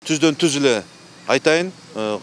түздөн түз эле айтайын,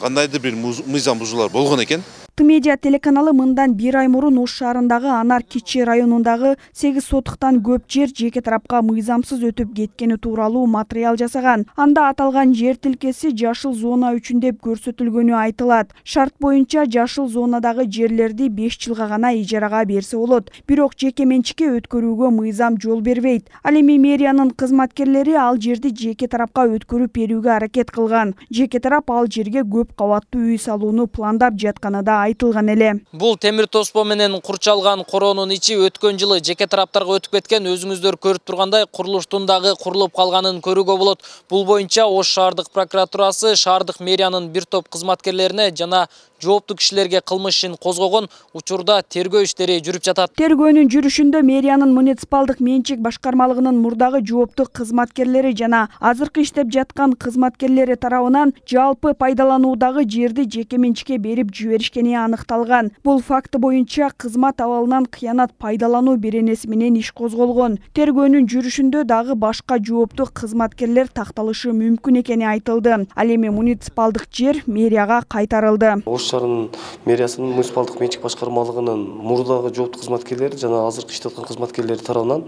кандайдыр бир мыйзам бузуулар болгон экен. Медиа телеканалы мындан 1 ай мурун Ош шаарындагы Анар Кичи районундагы 8 сотуктан көп жер жеке тарапка мыйзамсыз өтүп кеткени тууралуу материал жасаган. Анда аталган жер тилкеси жашыл зона үчүн деп көрсөтүлгөнү айтылат. Шарт боюнча жашыл зонадагы жерлерди 5 жылга гана ижарага берсе болот. Бирок жеке менчикке өткөрүүгө мыйзам жол бербейт. Ал эми мэриянын кызматкерлери ал жерди жеке тарапка өткөрүп берүүгө аракет кылган. Жеке тарап ал жерге көп кабаттуу үй салууну пландап жатканы да айтылган эле. Бул темир тоспо менен курчалган короонун ичи өткөн жылы жеке тараптарга өтүп кеткен, өзүңүздөр көрүп тургандай курулуштун дагы курулуп калганын көрүүгө болот. Бул боюнча Ош шаардык прокуратурасы шаардык мэриянын бир топ кызматкерлерине жана жооптуу кишилерге кылмыш ишин козгогон, учурда тергөө иштери жүрүп жатат. Тергөөнүн жүрүшүндө мэриянын муниципалдык менчик башкармалыгынын мурдагы жооптуу кызматкерлери жана азыркы иштеп жаткан кызматкерлери тарабынан жалпы пайдалануудагы жерди жеке менчикке берип жиберишкени аныкталган. Бул факты боюнча кызмат абалынан кыянат пайдалануу беренеси менен иш козголгон. Тергөөнүн жүрүшүндө дагы башка жооптуу кызматкерлер такталышы мүмкүн экени айтылды. Ал эми муниципалдык жер мэрияга кайтарылды. Ош шаарынын мэриясынын муниципалдык менчик башкармалыгынын мурдагы жооптуу кызматкерлери жана азыркы иштеп аткан кызматкерлери тарабынан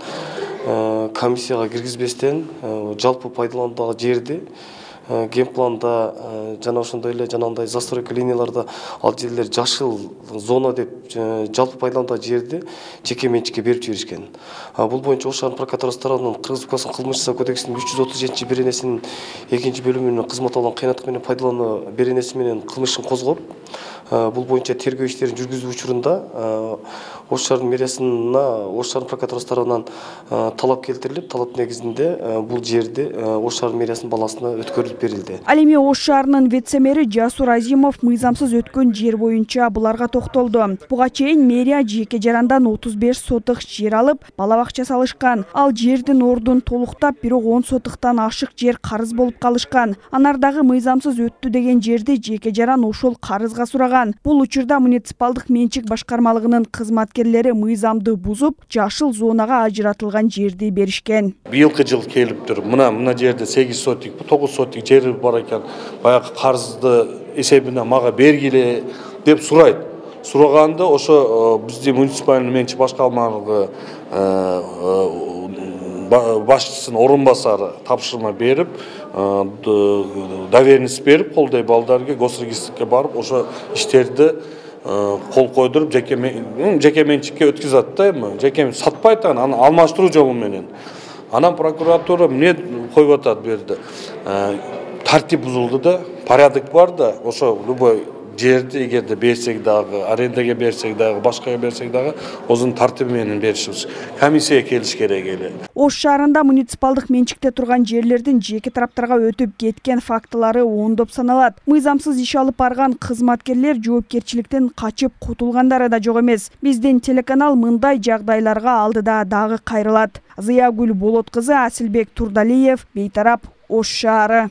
комиссияга киргизбестен жалпы пайдалануудагы жерди генпланда жана ошондой эле жанагындай застройка линияларда ал жерлер жашыл зона деп жалпы пайдалануудагы жерди жеке менчикке берип жиберишкен. Бул боюнча Ош шаарынын прокуратурасы тарабынан Кыргыз Республикасынын кылмыш иши кодексинин 337 беренесинин 2-бөлүмүнүн кызмат алган кыянаттык менен пайдалануу беренеси менен кылмыш ишин козгоп, бул боюнча тергөө иштерин жүргүзүү учурунда Ош шаарынын мэриясына Ош шаарынын прокуратурасы тарабынан талап келтирилип, талап негизинде бул жерди Ош шаарынын мэриясынын баласына өткөрүлүп берилди. Ал эми Ош шаарынын вице-мэри Жасур Азимов мыйзамсыз өткөн жер боюнча буларга токтолду. Буга чейин мэрия жеке жарандан 35 сотук жер алып, бала бакча салышкан. Ал жердин ордун толуктап, бирок 10 сотуктан ашык жер карыз болуп калышкан. Анардагы мыйзамсыз өттү деген жерди жеке жаран ошол карызга сураган. Бул учурда муниципалдык менчик башкармалыгынын кызматкерлери мыйзамды бузуп, жашыл зонага ажыратылган жерди беришкен. Быйылкы жыл келиптир. Мына жерде 8 сотик, 9 сотик жери бар экен. Баягы карызды эсебине мага бергиле деп сурайт. Сураганда ошо биздин муниципалдык менчик башкармалыгы башчысынын орун басары тапшырма берип, доверенность берип, колдой балдарга госрегистрге барып, ошо иштерди кол койдуруп жеке менчикке өткүзөт да, жеке сатпайт, аны алмаштыруу жолу менен. Анан прокуратура эмне коюп атат бу жерде? Тартип бузулду да, порядок бар да, ошо любой жерди эгерде берсек дагы, арендага берсек дагы, башкага берсек дагы, өзүнүн тартиби менен беришибиз. Комиссияга келиш керек эле. Ош шаарында муниципалдык менчикте турган жерлердин жеке тараптарга өтүп кеткен фактылары ондоп саналат. Мыйзамсыз иш алып барган кызматкерлер жоопкерчиликтен качып кутулгандары да жок эмес. Биздин телеканал мындай жагдайларга алдыда дагы кайрылат. Зыягүл Болот кызы, Асилбек Турдалиев, Бейтарап, Ош шаары.